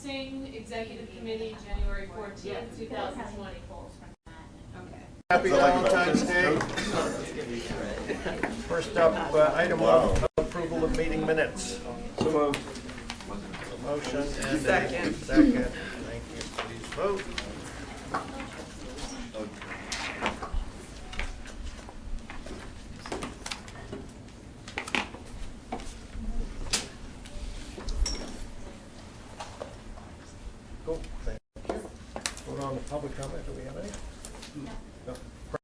Licensing Executive Committee, January 14th, 2020. Okay. Happy Valentine's Day. First up, item one, approval of meeting minutes. So moved. Motion and Second. Second. Thank you. Please vote. Cool. Thank you. Vote on the public comment. Do we have any? No.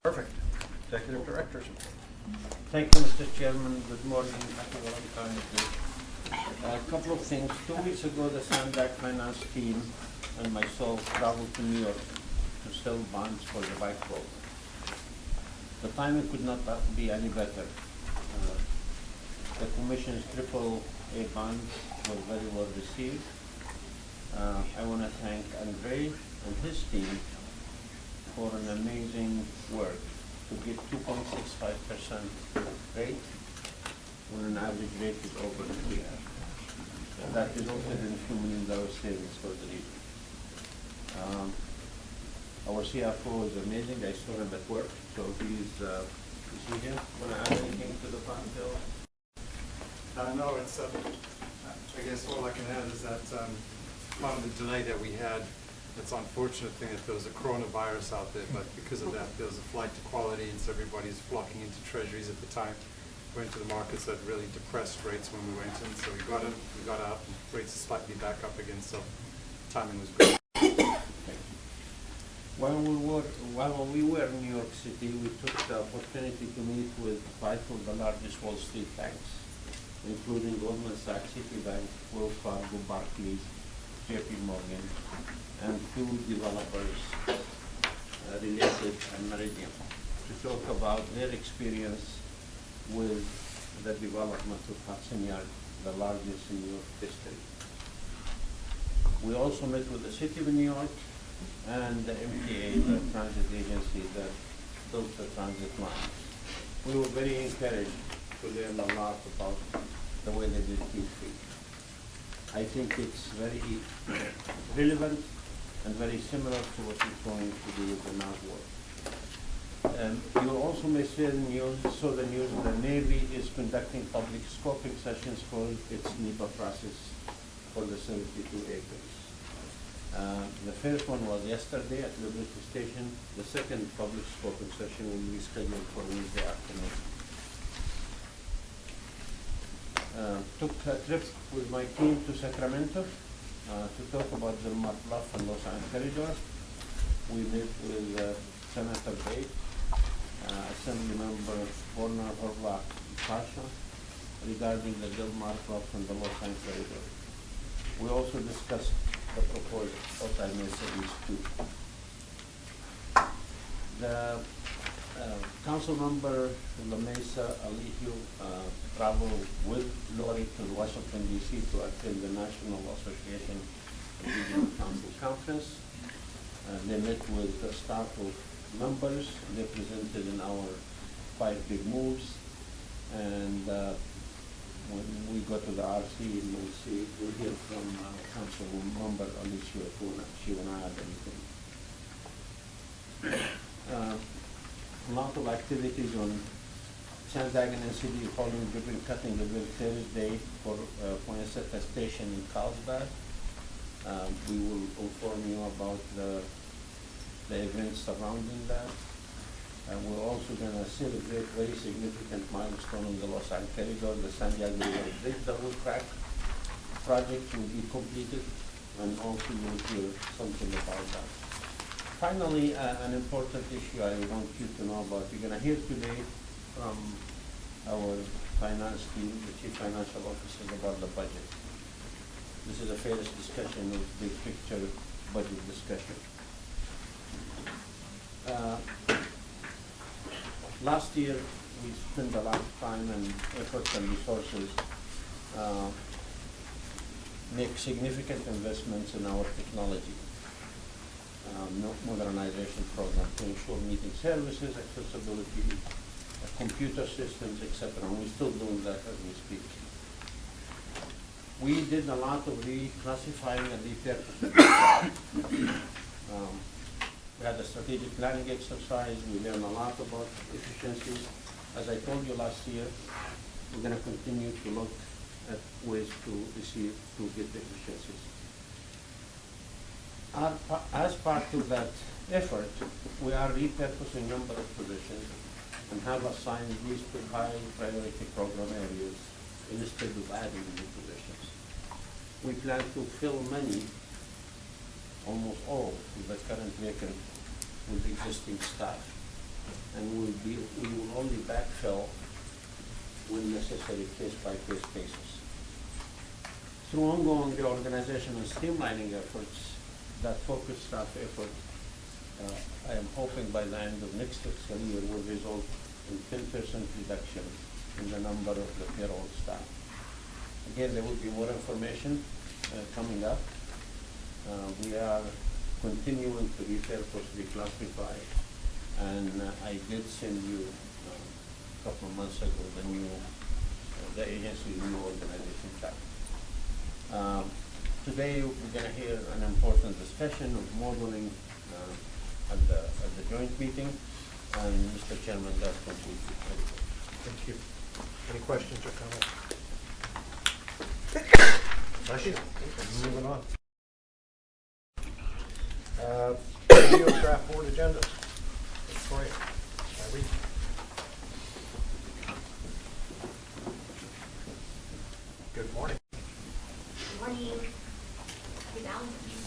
Perfect. Executive Directors. Thank you, Mr. Chairman. Good morning. Happy Valentine's Day. A couple of things. 2 weeks ago, the Sandak Finance team and myself traveled to New York to sell bonds for the bike program. The timing could not be any better. The Commission's AAA bond was very well received. I want to thank Andre and his team for an amazing work to get 2.65% rate when an average rate is over 3. That resulted in $2 million savings for the region. Our CFO is amazing. I saw him at work, so he's here. Want to add anything to the fund bill? No, it's, I guess all I can add is that part of the delay that we had, it's an unfortunate thing that there was a coronavirus out there, but because of that, there was a flight to quality, and so everybody's flocking into treasuries at the time. Went to the markets that really depressed rates when we went in, so we got in, we got out, and rates are slightly back up again, so timing was good. While we were in New York City, we took the opportunity to meet with 5 of the largest Wall Street banks, including Goldman Sachs, Citibank, Wells Fargo, Barclays, JP Morgan, and 2 developers, Related and Meridian, to talk about their experience with the development of Hudson Yard, the largest in New York history. We also met with the City of New York and the MTA, the transit agency that built the transit lines. We were very encouraged to learn a lot about the way they did Q3. I think it's very relevant and very similar to what we're going to do with the NASWOR. You also may see the news, the Navy is conducting public scoping sessions for its NEPA process for the 72 acres. The first one was yesterday at Liberty Station. The second public scoping session will be scheduled for Wednesday afternoon. Took a trip with my team to Sacramento to talk about the Mar Bluff and Los Angeles corridor. We met with Senator Bate, Assembly Member Warner Horvath Pasha regarding the Del Mar Bluff and the Los Angeles corridor. We also discussed the proposed multi-mesa too. The Council Member La Mesa Aligio traveled with Lori to Washington, D.C. to attend the National Association of Regional Council Conference. They met with the staff of members. They presented in our 5 big moves. And when we go to the RC, we'll hear from Council Member Alicia Funa. She will not add anything. A lot of activities on Sandagan and City following ribbon cutting event Thursday for Poinsett Station in Carlsbad. We will inform you about the events surrounding that. We're also going to celebrate very significant milestone in the Los Angeles corridor. The San Diego River Bridge double track project will be completed, and also you will hear something about that. Finally, an important issue I want you to know about. You're going to hear today from our finance team, the Chief Financial Officer, about the budget. This is the first discussion of big picture budget discussion. Last year, we spent a lot of time and effort and resources make significant investments in our technology modernization program to ensure meeting services, accessibility, computer systems, etc. And we're still doing that as we speak. We did a lot of reclassifying and repurposing. We had a strategic planning exercise. We learned a lot about efficiencies. As I told you last year, we're going to continue to look at ways to get the efficiencies. As part of that effort, we are repurposing a number of positions and have assigned these to high priority program areas instead of adding new positions. We plan to fill many, almost all, of the current vacant with existing staff, and we will only backfill when necessary, case-by-case basis. Through ongoing reorganization and streamlining efforts, that focused staff effort, I am hoping by the end of next fiscal year will result in 10% reduction in the number of the payroll staff. Again, there will be more information coming up. We are continuing to repurpose, reclassify, and I did send you a couple of months ago the agency's new organization chart. Today we're going to hear an important discussion of modeling at the joint meeting, and Mr. Chairman, that completes it. Thank you. Any questions or comments? Bless you. Moving on. Review of draft board agendas. Victoria, Irene. Good morning. Good morning. Happy Valentine's.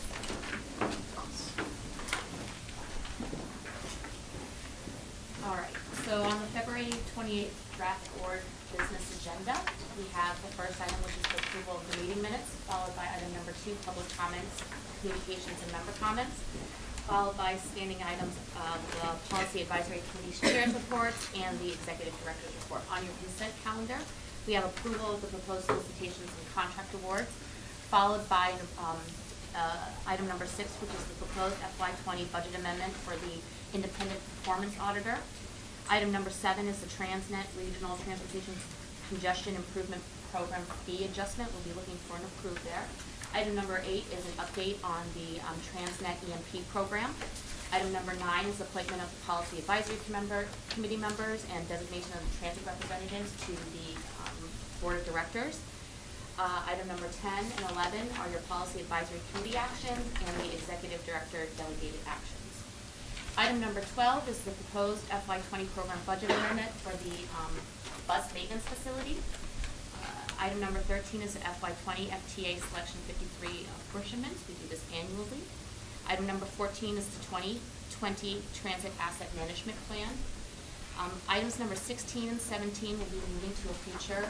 All right, so on the February 28th draft board business agenda, we have the first item, which is the approval of the meeting minutes, followed by item number 2, public comments, communications and member comments, followed by standing items of the Policy Advisory Committee's chair's reports and the Executive Director's report. On your consent calendar, we have approval of the proposed solicitations and contract awards, followed by item number 6, which is the proposed FY20 budget amendment for the independent performance auditor. Item number 7 is the Transnet Regional Transportation Congestion Improvement Program fee adjustment. We'll be looking for an approve there. Item number 8 is an update on the Transnet EMP program. Item number 9 is appointment of the Policy Advisory Committee members and designation of the transit representatives to the Board of Directors. Item number 10 and 11 are your Policy Advisory Committee actions and the Executive Director delegated actions. Item number 12 is the proposed FY20 program budget amendment for the bus maintenance facility. Item number 13 is the FY20 FTA Selection 53 apportionment. We do this annually. Item number 14 is the 2020 Transit Asset Management Plan. Items number 16 and 17 will be moving to a future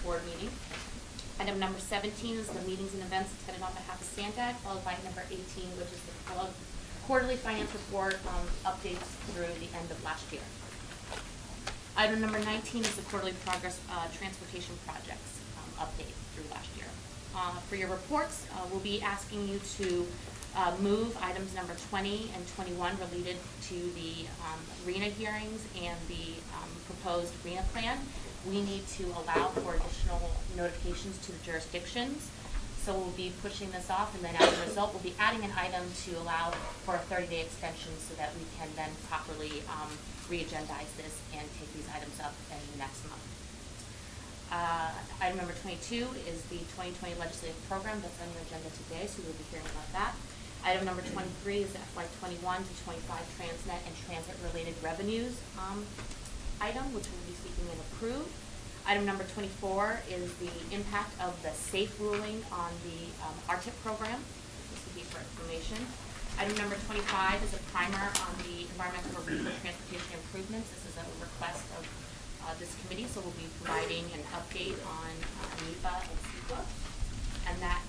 board meeting. Item number 17 is the meetings and events attended on behalf of SANDAG, followed by number 18, which is the quarterly finance report updates through the end of last year. Item number 19 is the quarterly progress transportation projects update through last year. For your reports, we'll be asking you to move items number 20 and 21 related to the RENA hearings and the proposed RENA plan. We need to allow for additional notifications to the jurisdictions. So we'll be pushing this off, and then as a result, we'll be adding an item to allow for a 30-day extension so that we can then properly re-agendize this and take these items up in the next month. Item number 22 is the 2020 legislative program that's on your agenda today, so we'll be hearing about that. Item number 23 is the FY21 to 25 Transnet and transit-related revenues item, which we'll be seeking and approve. Item number 24 is the impact of the SAFE ruling on the RTIP program. This will be for information. Item number 25 is a primer on the environmental review for transportation improvements. This is a request of this committee, so we'll be providing an update on NEPA and CEQA. And that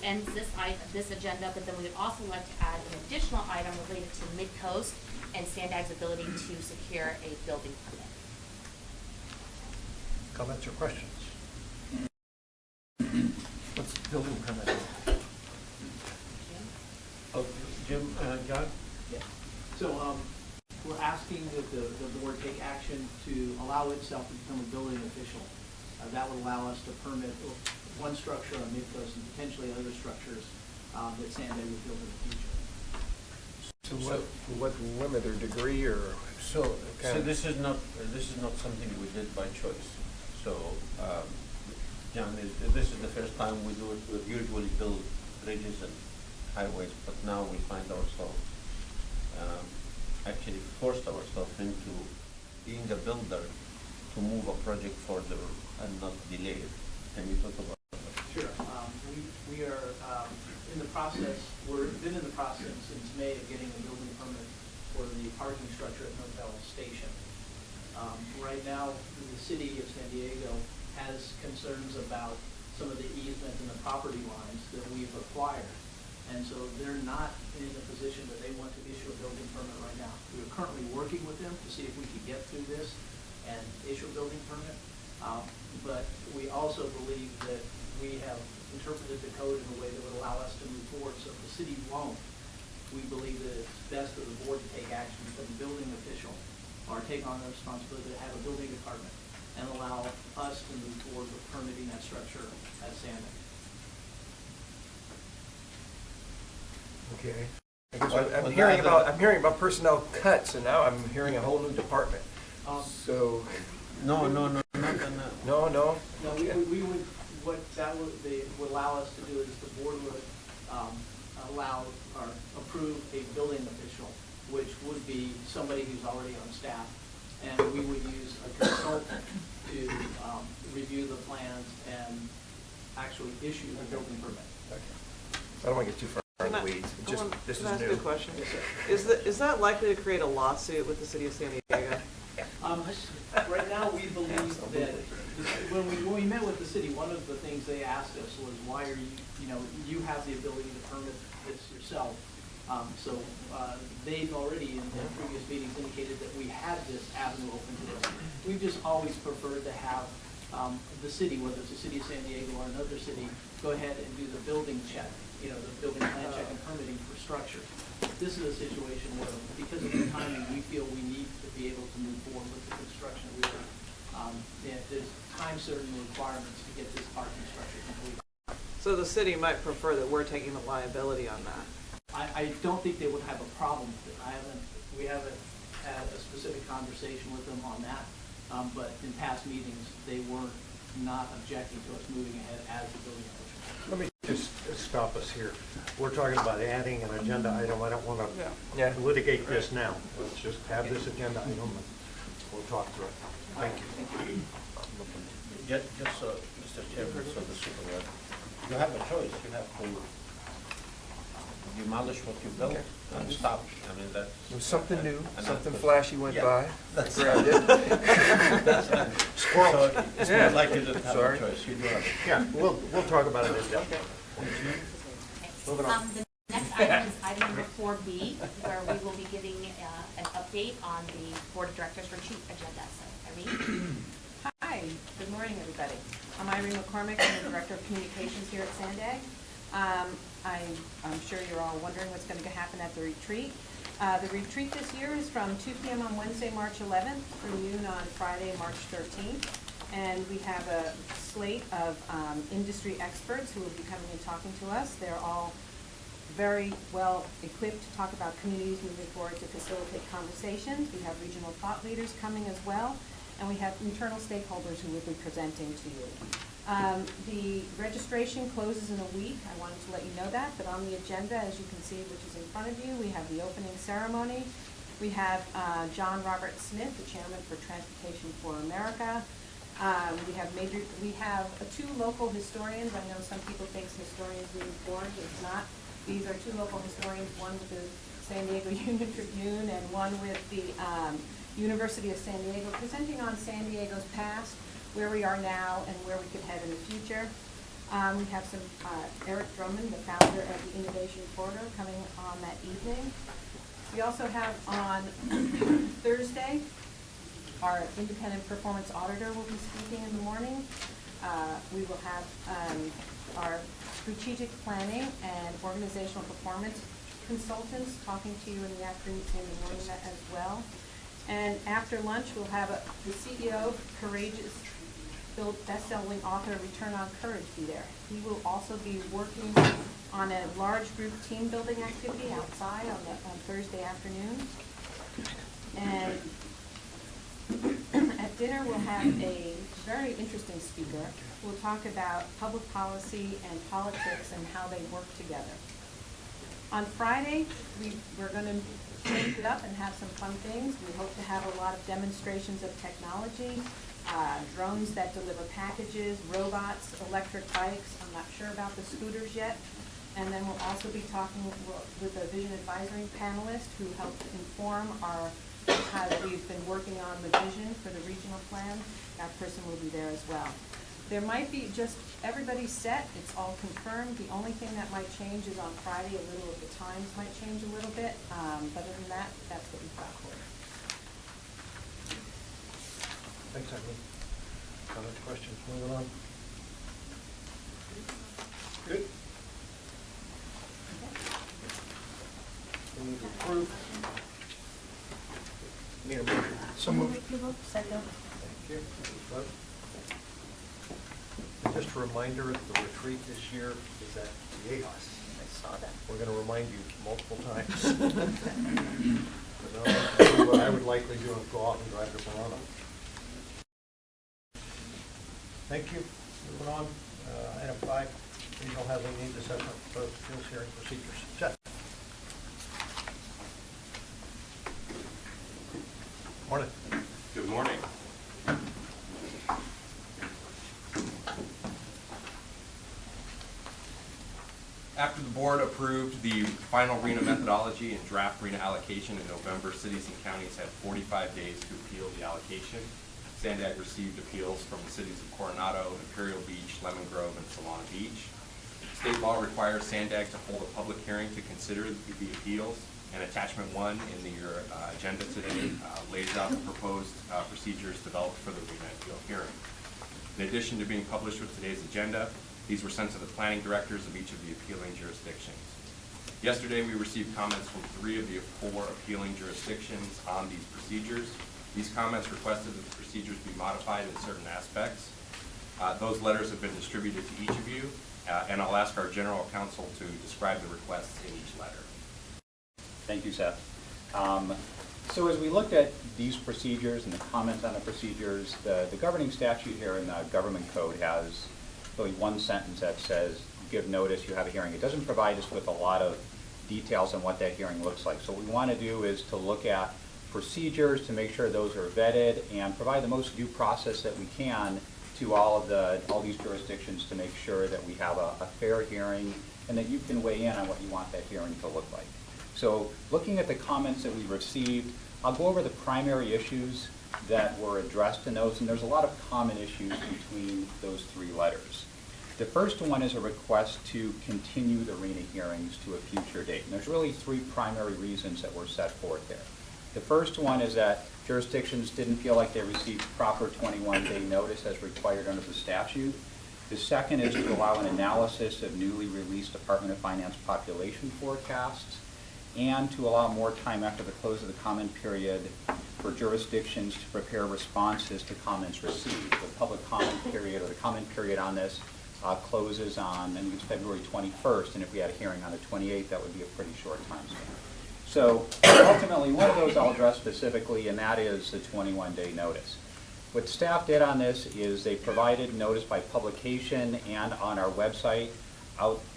ends this agenda, but then we would also like to add an additional item related to Midcoast and SANDAG's ability to secure a building permit. Comments or questions? What's the building permit? Oh, Jim, John? Yeah. So we're asking that the board take action to allow itself to become a building official. That would allow us to permit one structure on Midcoast and potentially other structures that Sanday would build in the future. To what limit or degree or? So kind of- this is not something we did by choice. So, John, this is the first time we do it. We usually build bridges and highways, but now we find ourselves, actually forced ourselves into being a builder to move a project further and not delay it. Can you talk about that? Sure. We are in the process, we've been in the process since May of getting a building permit for the parking structure at Nortel Station. Right now, the city of San Diego has concerns about some of the easement and the property lines that we've acquired. And so they're not in a position that they want to issue a building permit right now. We're currently working with them to see if we can get through this and issue a building permit. But we also believe that we have interpreted the code in a way that would allow us to move forward. So if the city won't, we believe that it's best for the board to take action from the building official or take on the responsibility to have a building department and allow us to move forward with permitting that structure at Sandy. Okay. I guess Well, I'm hearing about personnel cuts, and now I'm hearing a whole new department. So, No. no. No, we would, what that would, they would allow us to do is the board would allow or approve a building official, which would be somebody who's already on staff. And we would use a consultant to review the plans and actually issue the building permit. Okay. I don't want to get too far in the weeds. This is Can I ask you new. a question? Yes, sir. Is that likely to create a lawsuit with the city of San Diego? Right now, we believe that, when we met with the city, one of the things they asked us was, why are you have the ability to permit this yourself. So they've already, in previous meetings, indicated that we had this avenue open to us. We've just always preferred to have the city, whether it's the city of San Diego or another city, go ahead and do the building check, the building plan check and permitting for structures. This is a situation where, because of the timing, we feel we need to be able to move forward with the construction. There's time-certain requirements to get this parking structure complete. So the city might prefer that we're taking the liability on that. I don't think they would have a problem with it. We haven't had a specific conversation with them on that, but in past meetings, they were not objecting to us moving ahead as the building official. Let me just stop us here. We're talking about adding an agenda item. I don't want to Yeah. litigate this now. Let's just have this agenda item and we'll talk through it. Thank you. Just so, Mr. Chairman, so the supervisor, you have a choice. You have to demolish what you built and stop. I mean, that's. It was something new, and something that's- flashy went yeah, by. That's Grabbed it. Squirrel. So it's Yeah. not like you don't have Sorry. a choice. You do have a choice. Yeah, we'll talk about it in depth. Moving on. The next item is item number 4B, where we will be giving an update on the Board of Directors retreat agenda. So, Irene? Hi, good morning, everybody. I'm Irene McCormick, I'm the Director of Communications here at Sanday. I'm sure you're all wondering what's going to happen at the retreat. The retreat this year is from 2 p.m. on Wednesday, March 11th, through noon on Friday, March 13th. And we have a slate of industry experts who will be coming and talking to us. They're all very well equipped to talk about communities moving forward to facilitate conversations. We have regional thought leaders coming as well, and we have internal stakeholders who will be presenting to you. The registration closes in a week. I wanted to let you know that, but on the agenda, as you can see, which is in front of you, we have the opening ceremony. We have John Robert Smith, the chairman for Transportation for America. We have two local historians. I know some people think historians being foreign, but it's not. These are two local historians, one with the San Diego Union Tribune and one with the University of San Diego, presenting on San Diego's past, where we are now, and where we could head in the future. We have some Eric Drummond, the founder of the Innovation Corridor, coming on that evening. We also have on Thursday, our independent performance auditor will be speaking in the morning. We will have our strategic planning and organizational performance consultants talking to you in the afternoon, in the morning as well. And after lunch, we'll have the CEO of Courageous best-selling author Return on Courage be there. He will also be working on a large group team building activity outside on Thursday afternoon. And at dinner, we'll have a very interesting speaker. We'll talk about public policy and politics and how they work together. On Friday, we're going to change it up and have some fun things. We hope to have a lot of demonstrations of technology, drones that deliver packages, robots, electric bikes. I'm not sure about the scooters yet. And then we'll also be talking with a vision advisory panelist who helped inform how we've been working on the vision for the regional plan. That person will be there as well. There might be just, everybody's set, it's all confirmed. The only thing that might change is on Friday, a little of the times might change a little bit. But other than that, that's what we've got for you. Thanks, Eileen. Comments, questions, moving on? Good. We need to approve. Need a motion. So moved. Second. Thank you. Vote. And just a reminder, the retreat this year is at Viejas. I saw that. We're going to remind you multiple times. What I would likely do is go out and drive to Verona. Thank you. Moving on. Item 5, regional housing needs assessment for appeals hearing procedures. Seth. Morning. Good morning. After the board approved the final RENA methodology and draft RENA allocation in November, cities and counties had 45 days to appeal the allocation. Sandag received appeals from the cities of Coronado, Imperial Beach, Lemon Grove, and Solana Beach. State law requires Sandag to hold a public hearing to consider the appeals, and attachment 1 in your agenda today lays out the proposed procedures developed for the RENA appeal hearing. In addition to being published with today's agenda, these were sent to the planning directors of each of the appealing jurisdictions. Yesterday, we received comments from 3 of the 4 appealing jurisdictions on these procedures. These comments requested that the procedures be modified in certain aspects. Those letters have been distributed to each of you, and I'll ask our general counsel to describe the requests in each letter. Thank you, Seth. So as we looked at these procedures and the comments on the procedures, the governing statute here in the government code has really one sentence that says, give notice, you have a hearing. It doesn't provide us with a lot of details on what that hearing looks like. So what we want to do is to look at procedures to make sure those are vetted and provide the most due process that we can to all these jurisdictions to make sure that we have a fair hearing and that you can weigh in on what you want that hearing to look like. So looking at the comments that we received, I'll go over the primary issues that were addressed in those, and there's a lot of common issues between those 3 letters. The first one is a request to continue the RENA hearings to a future date. And there's really 3 primary reasons that were set forth there. The first one is that jurisdictions didn't feel like they received proper 21-day notice as required under the statute. The second is to allow an analysis of newly released Department of Finance population forecasts, and to allow more time after the close of the comment period for jurisdictions to prepare responses to comments received. The public comment period, or the comment period on this, closes on, I think it's February 21st, and if we had a hearing on the 28th, that would be a pretty short time span. So ultimately, one of those I'll address specifically, and that is the 21-day notice. What staff did on this is they provided notice by publication and on our website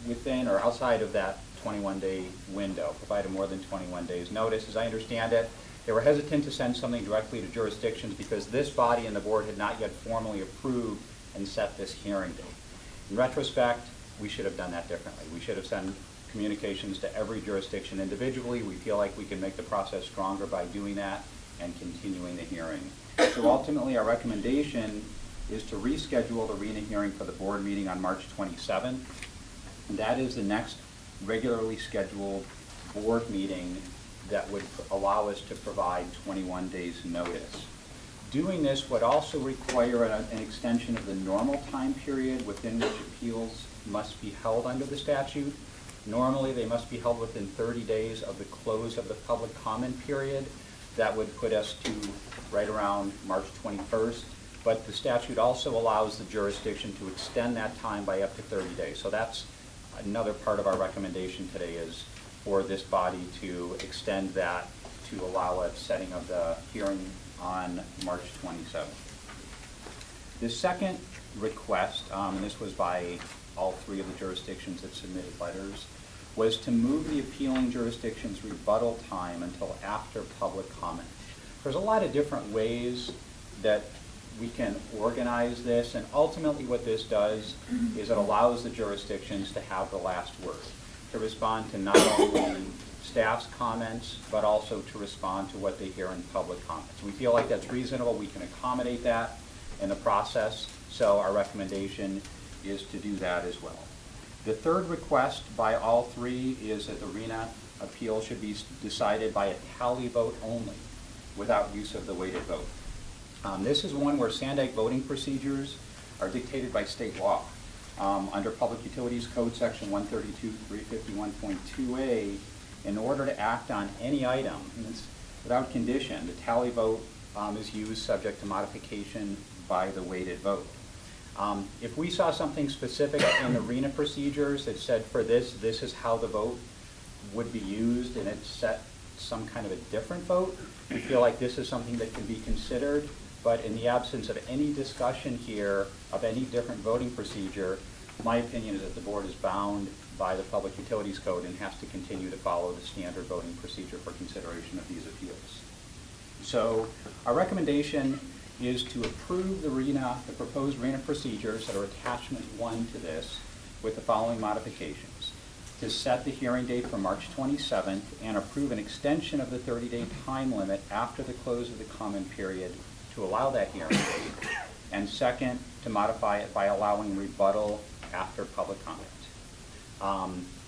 within or outside of that 21-day window, provided more than 21 days notice. As I understand it, they were hesitant to send something directly to jurisdictions because this body and the board had not yet formally approved and set this hearing date. In retrospect, we should have done that differently. We should have sent communications to every jurisdiction individually. We feel like we can make the process stronger by doing that and continuing the hearing. So ultimately, our recommendation is to reschedule the RENA hearing for the board meeting on March 27th. And that is the next regularly scheduled board meeting that would allow us to provide 21 days notice. Doing this would also require an extension of the normal time period within which appeals must be held under the statute. Normally, they must be held within 30 days of the close of the public comment period. That would put us to right around March 21st. but the statute also allows the jurisdiction to extend that time by up to 30 days. So that's another part of our recommendation today, is for this body to extend that to allow a setting of the hearing on March 27th. The second request, and this was by all three of the jurisdictions that submitted letters, was to move the appealing jurisdiction's rebuttal time until after public comment. There's a lot of different ways that we can organize this, and ultimately what this does is it allows the jurisdictions to have the last word, to respond to not only staff's comments, but also to respond to what they hear in public comments. We feel like that's reasonable. We can accommodate that in the process, so our recommendation is to do that as well. The third request by all three is that the RENA appeal should be decided by a tally vote only, without use of the weighted vote. This is one where Sandag voting procedures are dictated by state law. Under Public Utilities Code Section 132.351.2a, in order to act on any item, and it's without condition, the tally vote is used subject to modification by the weighted vote. If we saw something specific in the RENA procedures that said for this is how the vote would be used, and it set some kind of a different vote, we feel like this is something that can be considered. But in the absence of any discussion here of any different voting procedure, my opinion is that the board is bound by the Public Utilities Code and has to continue to follow the standard voting procedure for consideration of these appeals. So our recommendation is to approve the proposed RENA procedures that are attachment 1 to this with the following modifications: to set the hearing date for March 27th and approve an extension of the 30-day time limit after the close of the comment period to allow that hearing date, and second, to modify it by allowing rebuttal after public comment.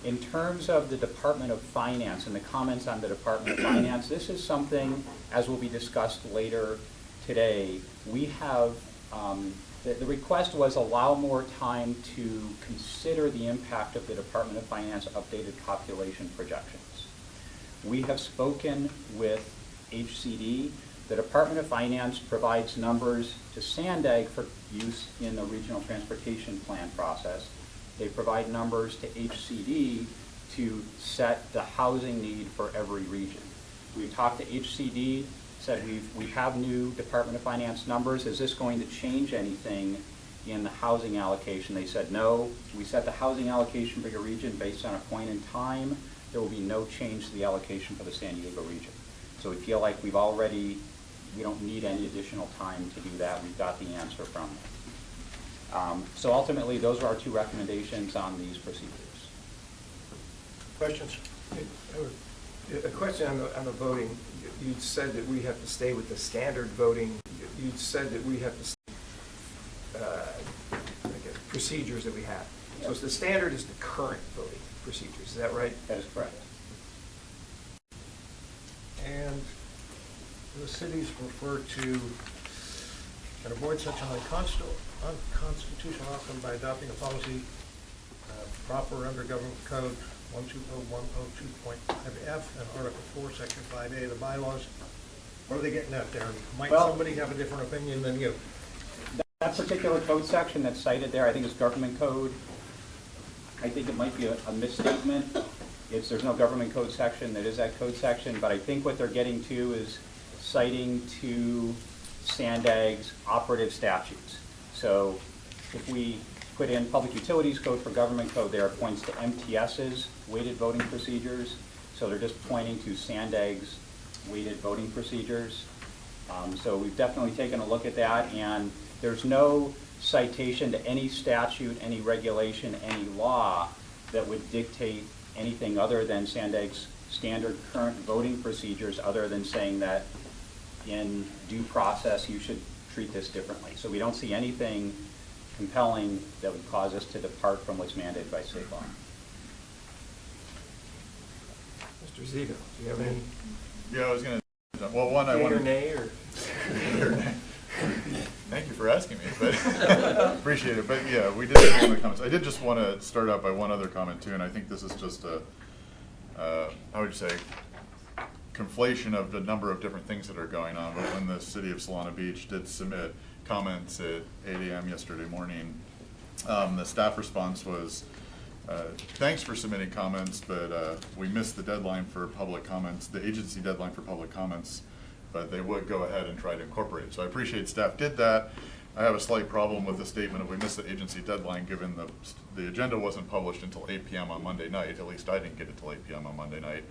In terms of the Department of Finance and the comments on the Department of Finance, this is something, as will be discussed later today, we have, the request was allow more time to consider the impact of the Department of Finance updated population projections. We have spoken with HCD. The Department of Finance provides numbers to Sandag for use in the Regional Transportation Plan process. They provide numbers to HCD to set the housing need for every region. We talked to HCD, said we have new Department of Finance numbers. Is this going to change anything in the housing allocation? They said no. We set the housing allocation for your region based on a point in time. There will be no change to the allocation for the San Diego region. So we feel like we don't need any additional time to do that. We've got the answer from them. So ultimately, those are our two recommendations on these procedures. Questions? A question on the voting. You said that we have to stay with the standard voting. You said that we have to stay procedures that we have. So the standard is the current voting procedures. Is that right? That is correct. And the cities refer to and avoid such an unconstitutional outcome by adopting a policy proper under Government Code 120.102.5F and Article 4, Section 5A of the bylaws. What are they getting at there? Might somebody have a different opinion than you? That particular code section that's cited there, I think is Government Code. I think it might be a misstatement. There's no Government Code section that is that code section, but I think what they're getting to is citing to Sandag's operative statutes. So if we put in Public Utilities Code for Government Code, there it points to MTS's weighted voting procedures. So they're just pointing to Sandag's weighted voting procedures. So we've definitely taken a look at that, and there's no citation to any statute, any regulation, any law that would dictate anything other than Sandag's standard current voting procedures, other than saying that in due process you should treat this differently. So we don't see anything compelling that would cause us to depart from what's mandated by state law. Mr. Zito, do you have any? Yeah, I was going to. Well, one, I want to. Nay or? Thank you for asking me, but appreciate it. But yeah, we did have one of the comments. I did just want to start out by one other comment too, and I think this is just a, how would you say, conflation of the number of different things that are going on. But when the city of Solana Beach did submit comments at 8 a.m. yesterday morning. The staff response was, thanks for submitting comments, but we missed the deadline for public comments, the agency deadline for public comments, but they would go ahead and try to incorporate it. So I appreciate staff did that. I have a slight problem with the statement of we missed the agency deadline given the agenda wasn't published until 8 p.m. on Monday night. At least I didn't get it till 8 p.m. on Monday night.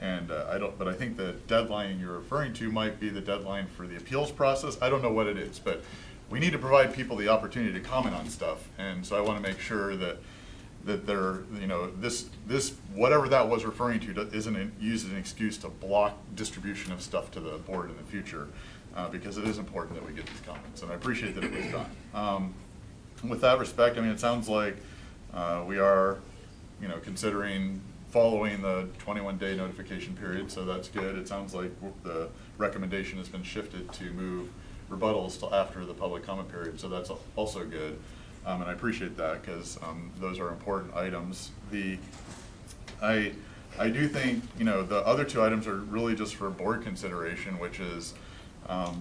And but I think the deadline you're referring to might be the deadline for the appeals process. I don't know what it is, but we need to provide people the opportunity to comment on stuff. And so I want to make sure that they're, you know, this whatever that was referring to isn't used as an excuse to block distribution of stuff to the board in the future, because it is important that we get these comments, and I appreciate that it was done. With that respect, I mean, it sounds like we are, you know, considering following the 21-day notification period, so that's good. It sounds like the recommendation has been shifted to move rebuttals till after the public comment period, so that's also good. And I appreciate that because those are important items. I do think, you know, the other two items are really just for board consideration, which is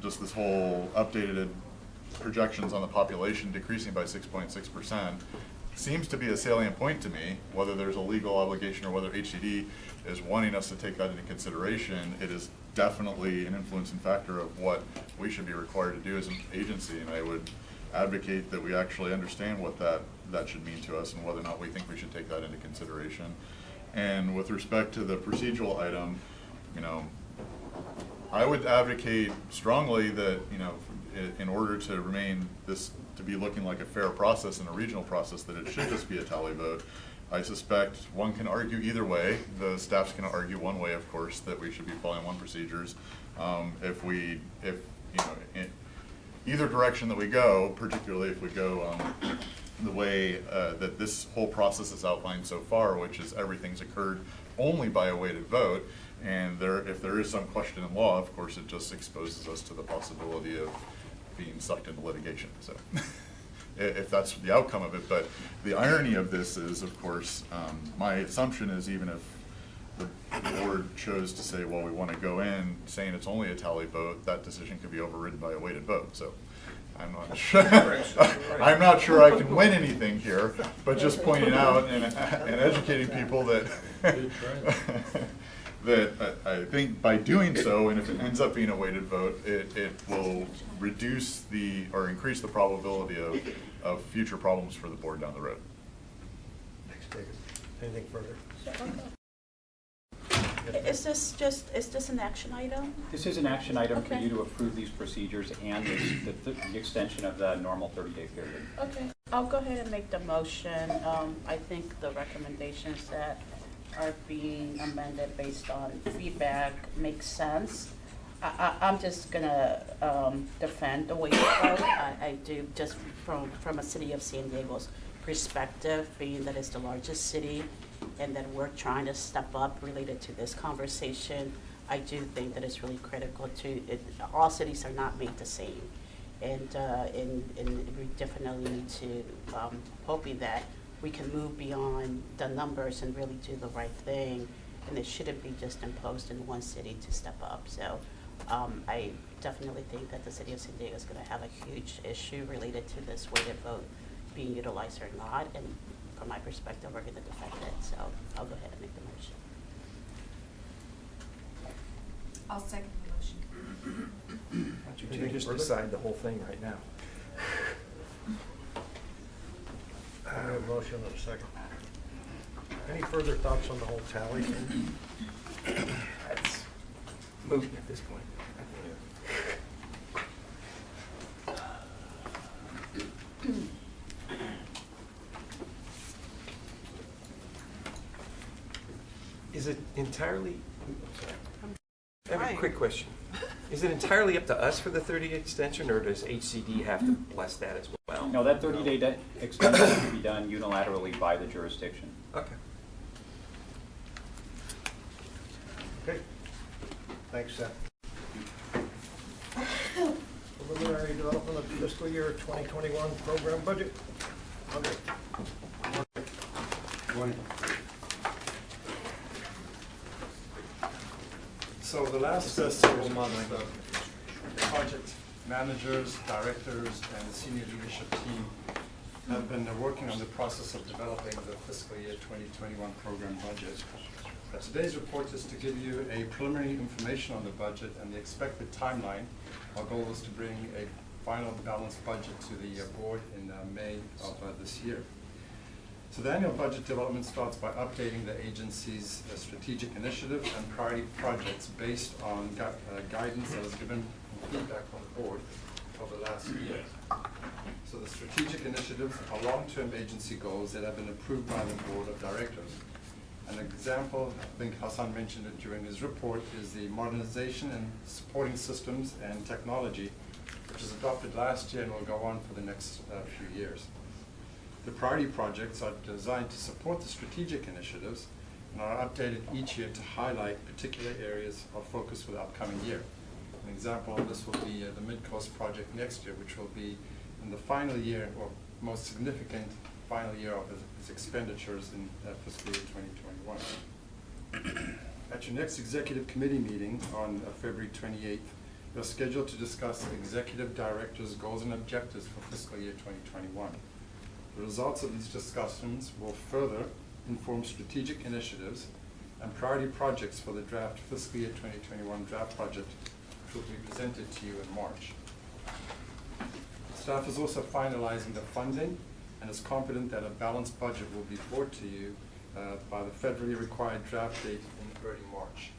just this whole updated projections on the population decreasing by 6.6%. Seems to be a salient point to me, whether there's a legal obligation or whether HCD is wanting us to take that into consideration. It is definitely an influencing factor of what we should be required to do as an agency, and I would advocate that we actually understand what that should mean to us and whether or not we think we should take that into consideration. And with respect to the procedural item, you know, I would advocate strongly that, you know, in order to remain this, to be looking like a fair process and a regional process, that it should just be a tally vote. I suspect one can argue either way. The staff's going to argue one way, of course, that we should be following one procedures. If you know, either direction that we go, particularly if we go the way that this whole process is outlined so far, which is everything's occurred only by a weighted vote, and if there is some question in law, of course, it just exposes us to the possibility of being sucked into litigation. So, if that's the outcome of it, but the irony of this is, of course, my assumption is even if the board chose to say, well, we want to go in saying it's only a tally vote, that decision could be overridden by a weighted vote. So I'm not sure. I'm not sure I can win anything here, but just pointing out and educating people that that I think by doing so, and if it ends up being a weighted vote, it will reduce or increase the probability of future problems for the board down the road. Thanks, David. Anything further? Is this an action item? This is an action item for Okay. you to approve these procedures and the extension of the normal 30-day period. Okay, I'll go ahead and make the motion. I think the recommendations that are being amended based on feedback makes sense. I'm just gonna defend the way you vote. I do, just from a city of San Diego's perspective, being that it's the largest city and that we're trying to step up related to this conversation. I do think that it's really critical all cities are not made the same. And we definitely need to, hoping that we can move beyond the numbers and really do the right thing. And it shouldn't be just imposed in one city to step up. So I definitely think that the city of San Diego is going to have a huge issue related to this weighted vote being utilized or not. And from my perspective, we're going to defend it. So I'll go ahead and make the motion. I'll second the motion. Why don't you just decide the whole thing right now? I have a motion and a second. Any further thoughts on the whole tally thing? That's moot at this point. Is it entirely, I have a quick question. Is it entirely up to us for the 30-day extension, or does HCD have to bless that as well? No, that 30-day extension can be done unilaterally by the jurisdiction. Okay. Okay. Thanks, Seth. Preliminary development of fiscal year 2021 program budget. Andre. So the last several months, the project managers, directors, and the senior leadership team have been working on the process of developing the fiscal year 2021 program budget. Today's report is to give you a preliminary information on the budget and the expected timeline. Our goal is to bring a final balanced budget to the board in May of this year. So the annual budget development starts by updating the agency's strategic initiatives and priority projects based on guidance that was given and feedback from the board over the last year. So the strategic initiatives are long-term agency goals that have been approved by the board of directors. An example, I think Hassan mentioned it during his report, is the modernization and supporting systems and technology, which was adopted last year and will go on for the next few years. The priority projects are designed to support the strategic initiatives and are updated each year to highlight particular areas of focus for the upcoming year. An example of this will be the Mid-Coast project next year, which will be in the final year, or most significant final year of its expenditures in fiscal year 2021. At your next executive committee meeting on February 28th, you're scheduled to discuss the executive director's goals and objectives for fiscal year 2021. The results of these discussions will further inform strategic initiatives and priority projects for the draft fiscal year 2021 draft budget, which will be presented to you in March. Staff is also finalizing the funding and is confident that a balanced budget will be brought to you by the federally required draft date in early March.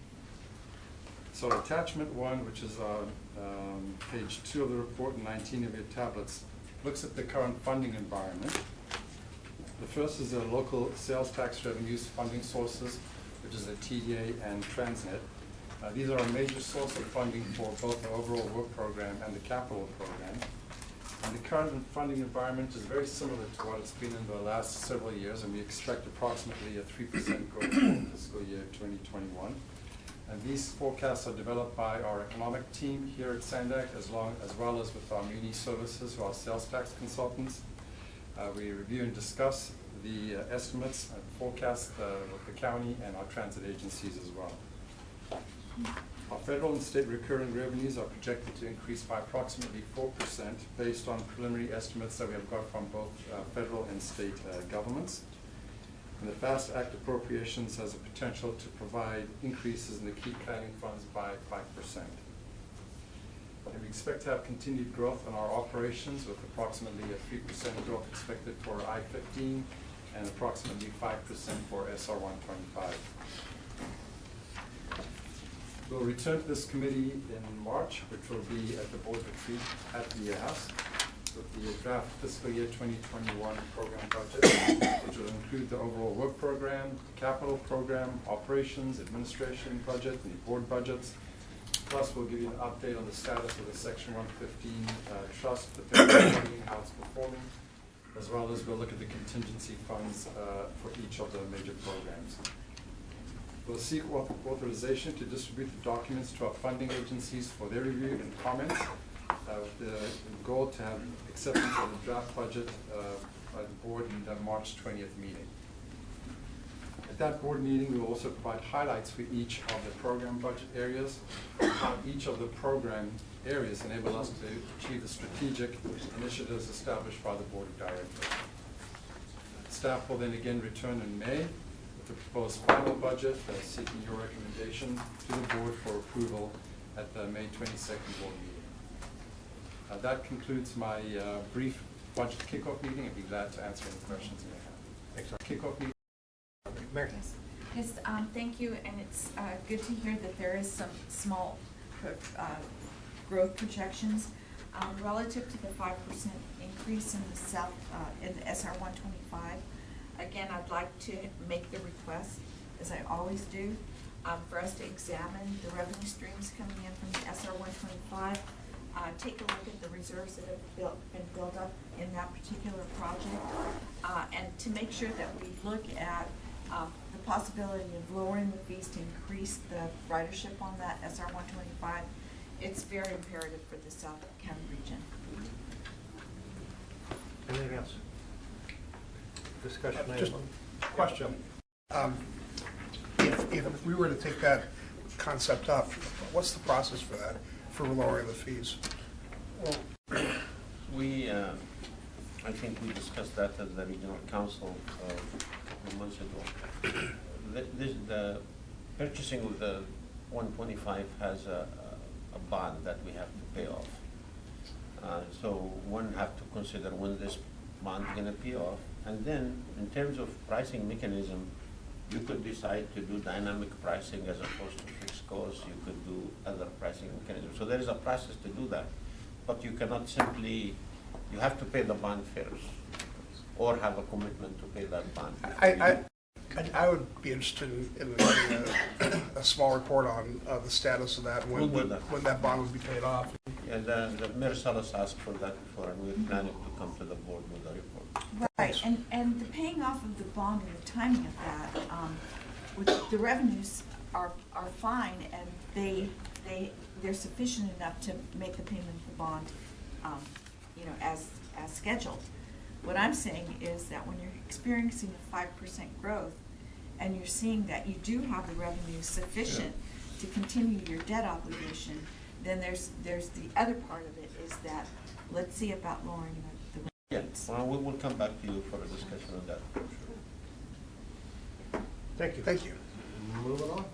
So attachment 1, which is on page 2 of the report and 19 of your tablets, looks at the current funding environment. The first is the local sales tax revenues funding sources, which is the TDA and Transnet. These are a major source of funding for both the overall work program and the capital program. And the current funding environment is very similar to what it's been in the last several years, and we expect approximately a 3% growth for fiscal year 2021. And these forecasts are developed by our economic team here at SANDAC, as well as with our Muni Services, who are sales tax consultants. We review and discuss the estimates and forecasts with the county and our transit agencies as well. Our federal and state recurring revenues are projected to increase by approximately 4% based on preliminary estimates that we have got from both federal and state governments. And the FAST Act appropriations has a potential to provide increases in the key planning funds by 5%. And we expect to have continued growth in our operations with approximately a 3% growth expected for I-15 and approximately 5% for SR-125. We'll return to this committee in March, which will be at the board retreat at the House, with the draft fiscal year 2021 program budget, which will include the overall work program, the capital program, operations, administration budget, and the board budgets. Plus, we'll give you an update on the status of the Section 115 trust, the federal funding, how it's performing, as well as we'll look at the contingency funds for each of the major programs. We'll seek authorization to distribute the documents to our funding agencies for their review and comments, with the goal to have acceptance of the draft budget by the board in the March 20th meeting. At that board meeting, we will also provide highlights for each of the program budget areas. How each of the program areas enable us to achieve the strategic initiatives established by the board of directors. Staff will then again return in May with the proposed final budget, seeking your recommendation to the board for approval at the May 22nd board meeting. That concludes my brief budget kickoff meeting. I'd be glad to answer any questions you may have. Thanks. Kickoff meeting. Mary. Yes, thank you, and it's good to hear that there is some small growth projections relative to the 5% increase in the in the SR 125. Again, I'd like to make the request, as I always do, for us to examine the revenue streams coming in from the SR 125. Take a look at the reserves that have been built up in that particular project, and to make sure that we look at the possibility of lowering the fees to increase the ridership on that SR 125. It's very imperative for the South County region. Anything else? Discussion. Just a question. If we were to take that concept up, what's the process for that, for lowering the fees? We, I think we discussed that at the regional council a couple of months ago. The purchasing of the 125 has a bond that we have to pay off. So one have to consider when this bond is going to pay off. And then in terms of pricing mechanism, you could decide to do dynamic pricing as opposed to fixed costs. You could do other pricing mechanisms. So there is a process to do that. But you cannot simply, you have to pay the bond first or have a commitment to pay that bond. I would be interested in a small report on the status of that, when that bond would be paid off. Yeah, the Mayor Salas asked for that before, and we're planning to come to the board with a report. Right, and the paying off of the bond and the timing of that, which the revenues are fine, and they're sufficient enough to make the payment of the bond, as scheduled. What I'm saying is that when you're experiencing a 5% growth, and you're seeing that you do have the revenue sufficient to continue your debt obligation, then there's the other part of it is that let's see about lowering the rates. Yeah, well, we will come back to you for a discussion on that. Thank you. Thank you. Moving on.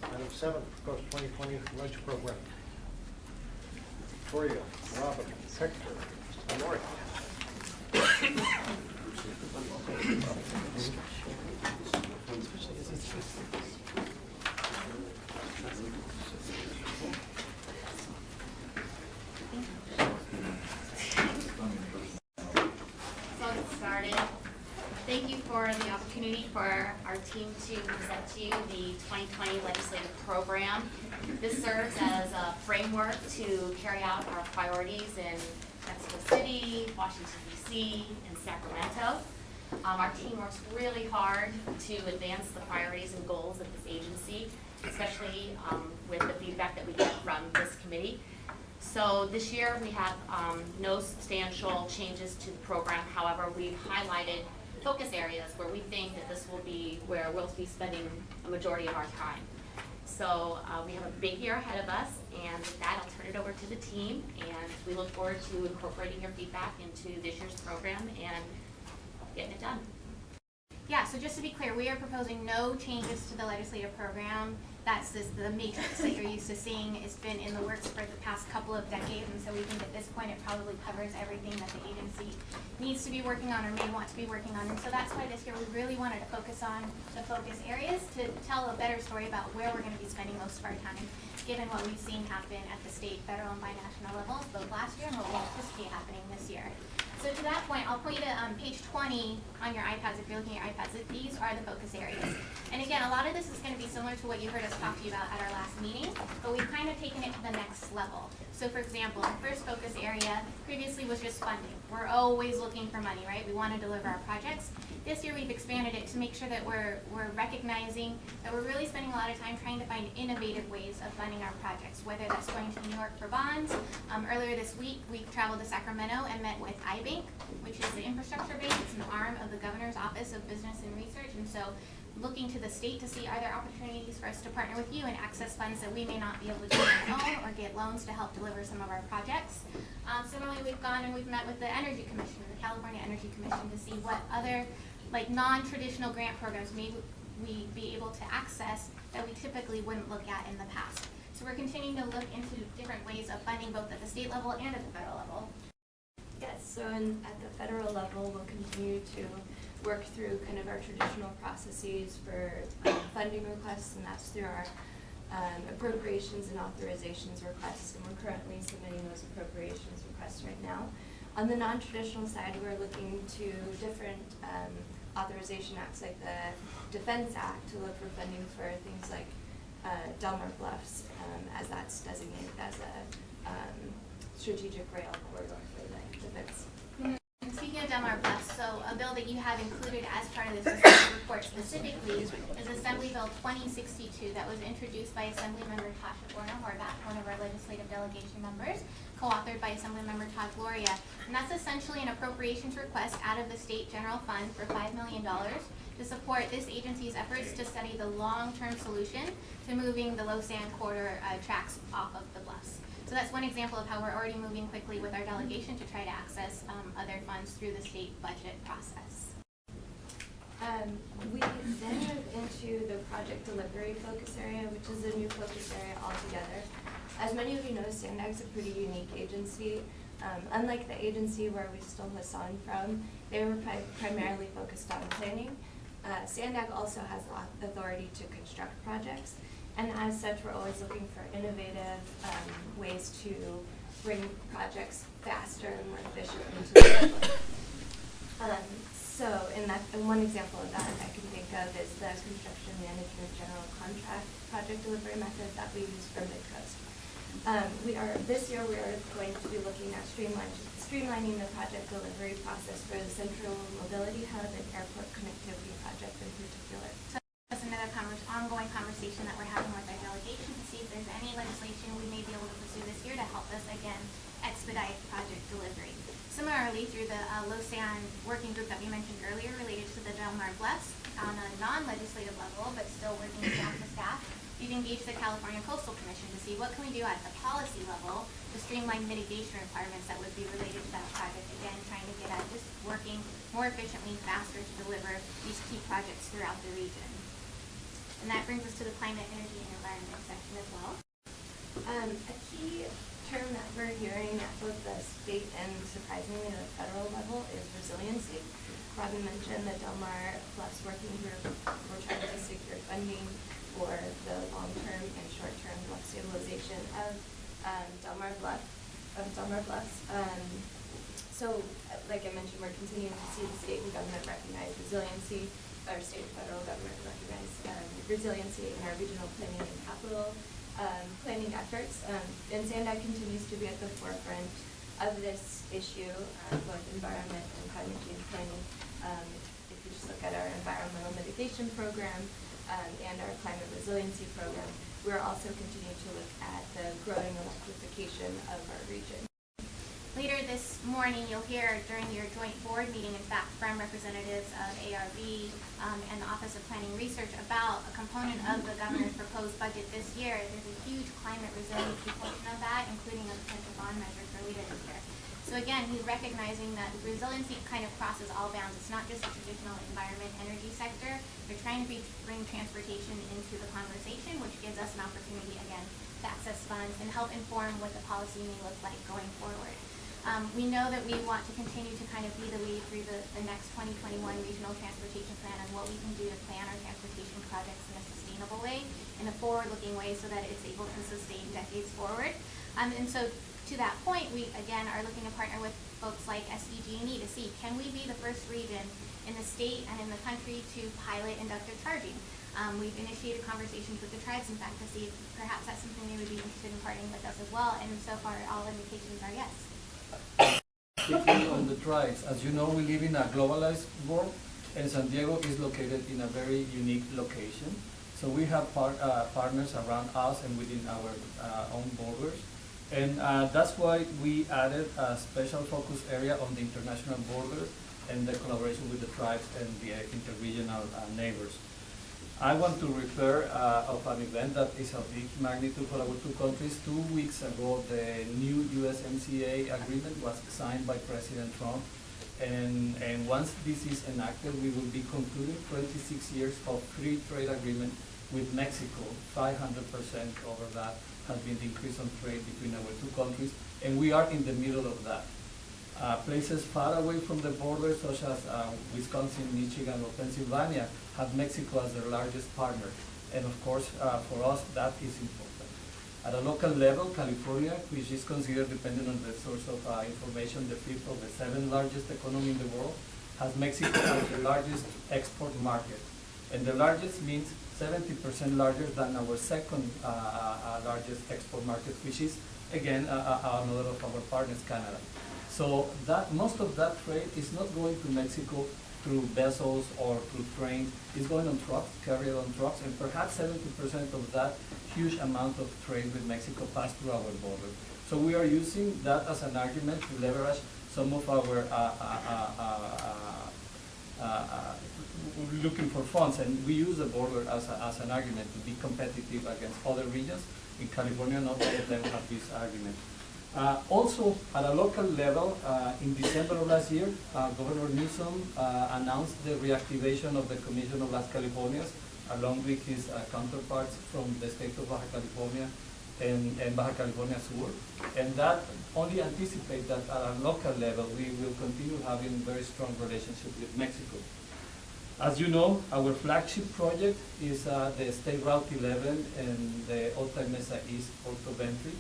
Item 7, proposed 2020 lunch program. Victoria, Robin, Hector, Lori. Thank you for the opportunity for our team to present to you the 2020 legislative program. This serves as a framework to carry out our priorities in Mexico City, Washington, D.C., and Sacramento. Our team works really hard to advance the priorities and goals of this agency, especially with the feedback that we get from this committee. So this year we have no substantial changes to the program. However, we've highlighted focus areas where we think that this will be where we'll be spending a majority of our time. So we have a big year ahead of us, and with that I'll turn it over to the team, and we look forward to incorporating your feedback into this year's program and getting it done. Yeah, so just to be clear, we are proposing no changes to the legislative program. That's the matrix that you're used to seeing. It's been in the works for the past couple of decades, and so we think at this point it probably covers everything that the agency needs to be working on or may want to be working on. And so that's why this year we really wanted to focus on the focus areas to tell a better story about where we're going to be spending most of our time, given what we've seen happen at the state, federal, and binational levels, both last year and what we anticipate happening this year. So to that point, I'll point you to page 20 on your iPads if you're looking at your iPads. These are the focus areas. And again, a lot of this is going to be similar to what you heard us talk to you about at our last meeting, but we've kind of taken it to the next level. So for example, our first focus area previously was just funding. We're always looking for money, right? We want to deliver our projects. This year we've expanded it to make sure that we're recognizing that we're really spending a lot of time trying to find innovative ways of funding our projects, whether that's going to New York for bonds. Earlier this week, we traveled to Sacramento and met with iBank, which is the infrastructure bank. It's an arm of the Governor's Office of Business and Research. And so looking to the state to see are there opportunities for us to partner with you and access funds that we may not be able to do on our own or get loans to help deliver some of our projects. Similarly, we've gone and we've met with the Energy Commission, the California Energy Commission, to see what other non-traditional grant programs may we be able to access that we typically wouldn't look at in the past. So we're continuing to look into different ways of funding both at the state level and at the federal level. Yes, so at the federal level, we'll continue to work through kind of our traditional processes for funding requests, and that's through our appropriations and authorizations requests, and we're currently submitting those appropriations requests right now. On the non-traditional side, we're looking to different authorization acts like the Defense Act to look for funding for things like Del Mar Bluffs, as that's designated as a strategic rail corridor for the defense. And speaking of Del Mar Bluffs, so a bill that you have included as part of this report specifically is Assembly Bill 2062 that was introduced by Assemblymember Tasha Horvath, one of our legislative delegation members, co-authored by Assemblymember Todd Gloria. And that's essentially an appropriations request out of the state general fund for $5 million to support this agency's efforts to study the long-term solution to moving the low sand corridor tracks off of the bluffs. So that's one example of how we're already moving quickly with our delegation to try to access other funds through the state budget process. We then move into the project delivery focus area, which is a new focus area altogether. As many of you know, SANDAG's a pretty unique agency. Unlike the agency where we stole Hassan from, they were primarily focused on planning. SANDAG also has the authority to construct projects, and as such, we're always looking for innovative ways to bring projects faster and more efficiently to the public. And one example of that I can think of is the construction management general contract project delivery method that we use for Midcoast. This year we are going to be looking at streamlining the project delivery process for the Central Mobility Hub and Airport Connectivity Project in particular. So that's another ongoing conversation that we're having with our delegation to see if there's any legislation we may be able to pursue this year to help us, again, expedite project delivery. Similarly, through the LoSAN working group that we mentioned earlier related to the Del Mar Bluffs, on a non-legislative level, but still working staff to staff, we've engaged the California Coastal Commission to see what can we do at the policy level to streamline mitigation requirements that would be related to that project. Again, trying to get at just working more efficiently, faster to deliver these key projects throughout the region. And that brings us to the climate, energy, and environment section as well. A key term that we're hearing at both the state and surprisingly the federal level is resiliency. Robin mentioned the Del Mar Bluffs Working Group. We're trying to secure funding for the long-term and short-term bluff stabilization of Del Mar Bluffs. So, like I mentioned, we're continuing to see the state and government recognize resiliency, or state and federal government recognize resiliency in our regional planning and capital planning efforts. And SANDAG continues to be at the forefront of this issue, both environment and climate change planning. If you just look at our environmental mitigation program and our climate resiliency program, we're also continuing to look at the growing electrification of our region. Later this morning, you'll hear during your joint board meeting, in fact, from representatives of ARB and the Office of Planning Research about a component of the governor's proposed budget this year. There's a huge climate resiliency portion of that, including a potential bond measure for later this year. So again, he's recognizing that resiliency kind of crosses all bounds. It's not just the traditional environment, energy sector. They're trying to bring transportation into the conversation, which gives us an opportunity, again, to access funds and help inform what the policy may look like going forward. We know that we want to continue to kind of be the lead through the next 2021 regional transportation plan and what we can do to plan our transportation projects in a sustainable way, in a forward-looking way, so that it's able to sustain decades forward. And so to that point, we, again, are looking to partner with folks like SDG&E to see, can we be the first region in the state and in the country to pilot inductive charging? We've initiated conversations with the tribes, in fact, to see if perhaps that's something they would be interested in partnering with us as well, and so far all indications are yes. Speaking on the tribes, as you know, we live in a globalized world, and San Diego is located in a very unique location. So we have partners around us and within our own borders. And that's why we added a special focus area on the international borders and the collaboration with the tribes and the interregional neighbors. I want to refer of an event that is of big magnitude for our two countries. 2 weeks ago, the new USMCA agreement was signed by President Trump. And once this is enacted, we will be concluding 26 years of free trade agreement with Mexico. 500% over that has been the increase on trade between our two countries, and we are in the middle of that. Places far away from the border, such as Wisconsin, Michigan, or Pennsylvania, have Mexico as their largest partner. And of course, for us, that is important. At a local level, California, which is considered, depending on the source of information, the 5th of the 7th largest economy in the world, has Mexico as the largest export market. And the largest means 70% larger than our second largest export market, which is, again, another of our partners, Canada. So that most of that trade is not going to Mexico through vessels or through trains. It's going on trucks, carried on trucks, and perhaps 70% of that huge amount of trade with Mexico passed through our border. So we are using that as an argument to leverage some of our looking for funds, and we use the border as an argument to be competitive against other regions. In California, not all of them have this argument. Also, at a local level, in December of last year, Governor Newsom announced the reactivation of the Commission of Las Californias, along with his counterparts from the state of Baja California and Baja California Sur. And that only anticipates that at a local level, we will continue having very strong relationship with Mexico. As you know, our flagship project is the State Route 11 and the Otay Mesa East port of entry.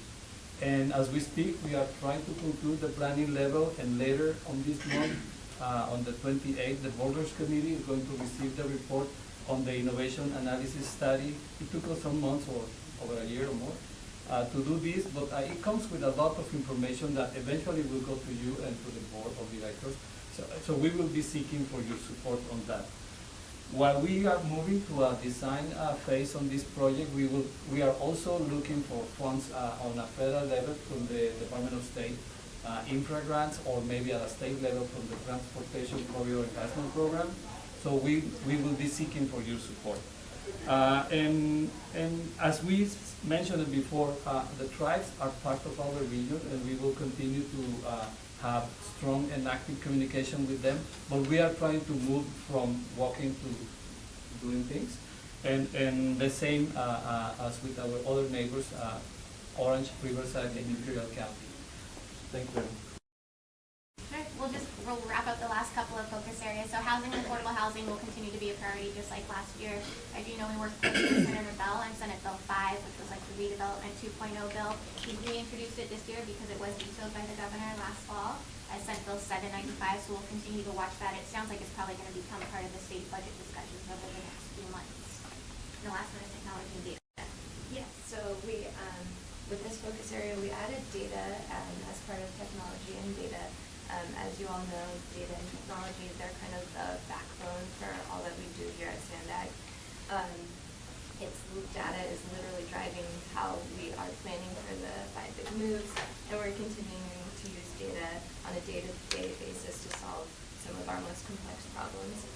And as we speak, we are trying to conclude the planning level, and later on this month, on the 28th, the Borders Committee is going to receive the report on the innovation analysis study. It took us some months or over a year or more to do this, but it comes with a lot of information that eventually will go to you and to the board of directors. So we will be seeking for your support on that. While we are moving to a design phase on this project, we are also looking for funds on a federal level from the Department of State infra grants, or maybe at a state level from the Transportation Corridor Investment Program. So we will be seeking for your support. And as we mentioned it before, the tribes are part of our region, and we will continue to have strong and active communication with them, but we are trying to move from walking to doing things, and the same as with our other neighbors, Orange, Riverside, and Imperial County. Thank you. Sure. We'll wrap up the last couple of focus areas. So housing and affordable housing will continue to be a priority just like last year. As you know, we worked closely with Senator Bell on Senate Bill 5, which was like the redevelopment 2.0 bill. We reintroduced it this year because it was vetoed by the governor last fall as Senate Bill 795, so we'll continue to watch that. It sounds like it's probably going to become part of the state budget discussions over the next few months. And the last one is technology and data. Yes, so we, with this focus area, we added data as part of technology and data. As you all know, data and technology, they're kind of the backbone for all that we do here at SANDAG. Data is literally driving how we are planning for the 5 big moves, and we're continuing to use data on a day-to-day basis to solve some of our most complex problems.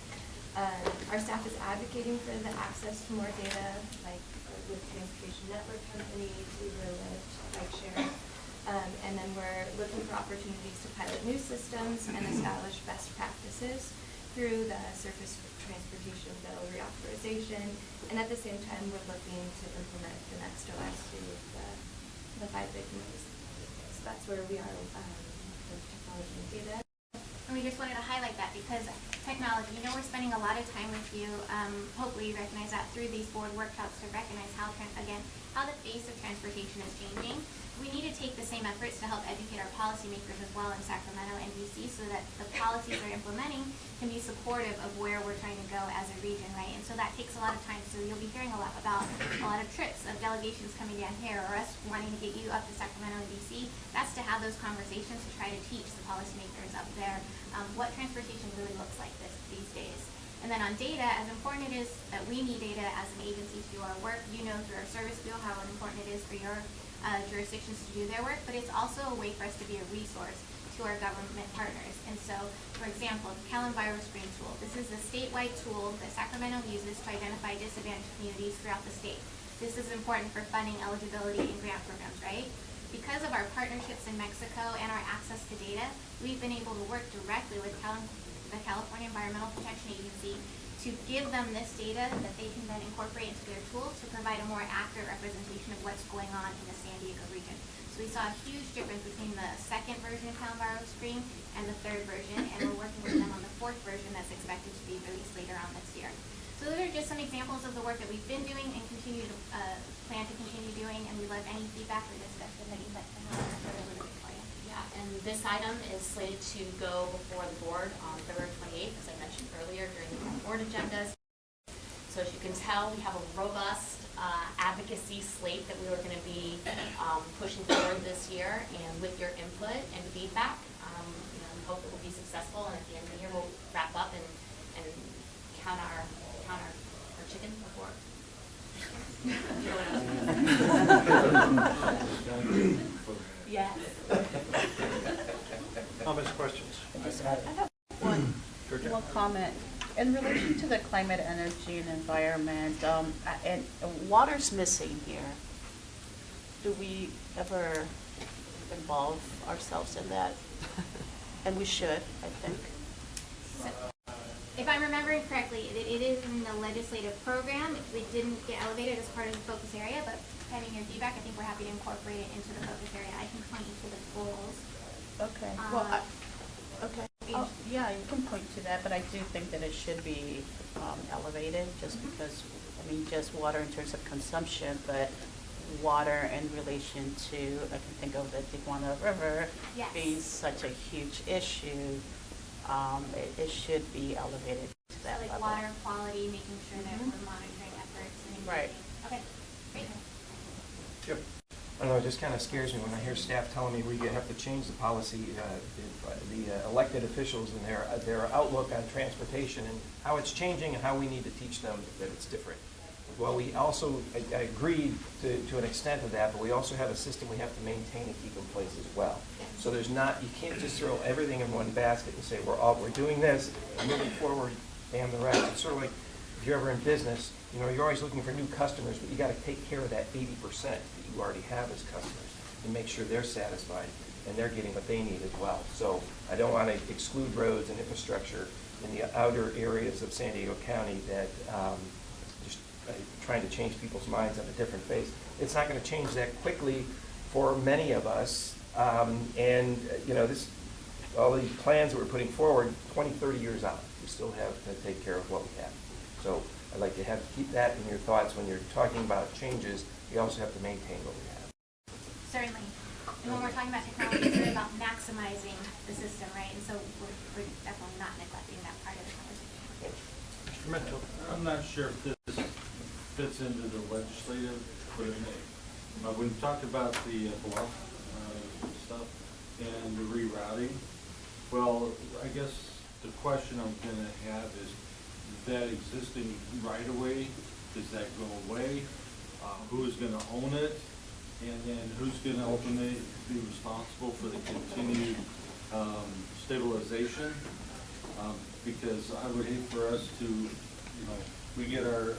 Our staff is advocating for the access to more data, like with transportation network companies, Uber, Lyft, Bikeshare. And then we're looking for opportunities to pilot new systems and establish best practices through the Surface Transportation Bill reauthorization. And at the same time, we're looking to implement the next OS through the 5 big moves. So that's where we are with technology and data. And we just wanted to highlight that because technology, you know, we're spending a lot of time with you. Hopefully you recognize that through these board workshops to recognize how the face of transportation is changing. We need to take the same efforts to help educate our policymakers as well in Sacramento and DC so that the policies we're implementing can be supportive of where we're trying to go as a region, right? And so that takes a lot of time. So you'll be hearing a lot about a lot of trips of delegations coming down here or us wanting to get you up to Sacramento and DC. That's to have those conversations to try to teach the policymakers up there what transportation really looks like these days. And then on data, as important it is that we need data as an agency to do our work. You know through our service wheel how important it is for your jurisdictions to do their work, but it's also a way for us to be a resource to our government partners. And so, for example, the CalEnviroScreen tool. This is a statewide tool that Sacramento uses to identify disadvantaged communities throughout the state. This is important for funding eligibility and grant programs, right? Because of our partnerships in Mexico and our access to data, we've been able to work directly with the California Environmental Protection Agency to give them this data that they can then incorporate into their tools to provide a more accurate representation of what's going on in the San Diego region. So we saw a huge difference between the second version of CalEnviroScreen and the third version, and we're working with them on the 4th version that's expected to be released later on this year. So those are just some examples of the work that we've been doing and continue to plan to continue doing, and we love any feedback or discussion that you'd like to have for the for you. Yeah, and this item is slated to go before the board on February 28th, as I mentioned earlier, during the board agendas. So as you can tell, we have a robust advocacy slate that we are going to be pushing forward this year, and with your input and feedback, we hope it will be successful, and at the end of the year we'll wrap up and count our chicken before. You know what I'm Yes. Comments, questions? I have one comment. In relation to the climate, energy, and environment, and water's missing here. Do we ever involve ourselves in that? And we should, I think. So, if I'm remembering correctly, it is in the legislative program. It didn't get elevated as part of the focus area, but pending your feedback, I think we're happy to incorporate it into the focus area. I can point you to the goals. Okay. Well, okay. Oh, yeah, you can point to that, but I do think that it should be elevated, just because, I mean, just water in terms of consumption, but water in relation to, I can think of the Tijuana River being such a huge issue, it should be elevated to that like level. water quality, making sure that we're monitoring efforts. And Right. Okay, great. Yep. I don't know, it just kind of scares me when I hear staff telling me we have to change the policy, the elected officials and their outlook on transportation and how it's changing and how we need to teach them that it's different. Well, we also, I agreed to an extent of that, but we also have a system we have to maintain and keep in place as well. So there's not, you can't just throw everything in one basket and say, we're doing this, and moving forward, damn the rest. It's sort of like, if you're ever in business, you know, you're always looking for new customers, but you got to take care of that 80% that you already have as customers and make sure they're satisfied and they're getting what they need as well. So I don't want to exclude roads and infrastructure in the outer areas of San Diego County that just trying to change people's minds on a different phase. It's not going to change that quickly for many of us. And, you know, all the plans that we're putting forward, 20, 30 years out, we still have to take care of what we have. So I'd like to keep that in your thoughts when you're talking about changes. You also have to maintain what we have. Certainly. And when we're talking about technology, it's really about maximizing the system, right? And so we're definitely not neglecting that part of the conversation. Mr. Mitchell. I'm not sure if this fits into the legislative, but it may. When you talked about the bluff stuff and the rerouting, well, I guess the question I'm going to have is that existing right-of-way, does that go away? Who is going to own it? And then who's going to ultimately be responsible for the continued stabilization? Because I would hate for us to, you know, we get our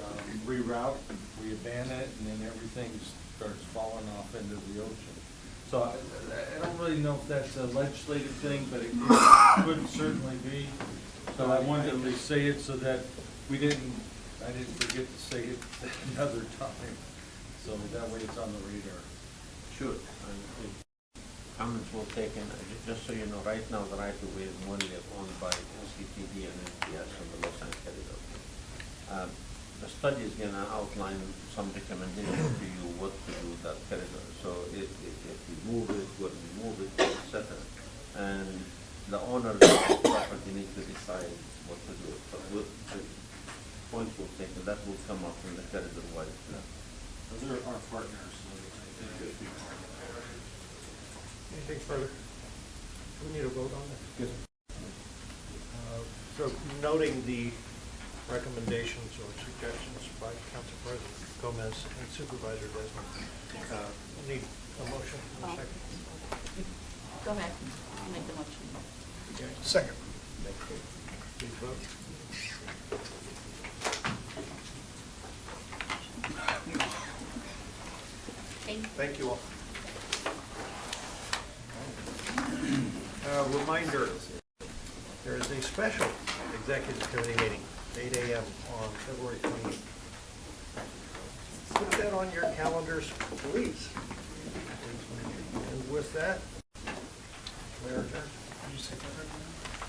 reroute, we abandon it, and then everything starts falling off into the ocean. So I don't really know if that's a legislative thing, but it could certainly be. So I wanted to at least say it so that I didn't forget to say it another time. So that way it's on the radar. Sure. Comments were taken. Just so you know, right now the right of way is only owned by NCTD and NPS on the Los Angeles corridor. The study is going to outline some recommendations to you what to do with that corridor. So if we move it, where we move it, etc. And the owners of the property need to decide what to do. But the points we'll take, and that will come up in the corridor-wide plan. They're our partners, so I think it'd be part of that. Anything further? Do we need a vote on that? Yes. So noting the recommendations or suggestions by Council President Gomez and Supervisor Desmond, need a motion in a second? Go ahead, I'll make the motion. Okay. Second. Please vote. Thank you all. Reminder, there is a special executive committee meeting, 8 a.m. on February 28th. Put that on your calendars, please. And with that, we are adjourned.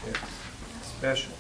Yes. Special.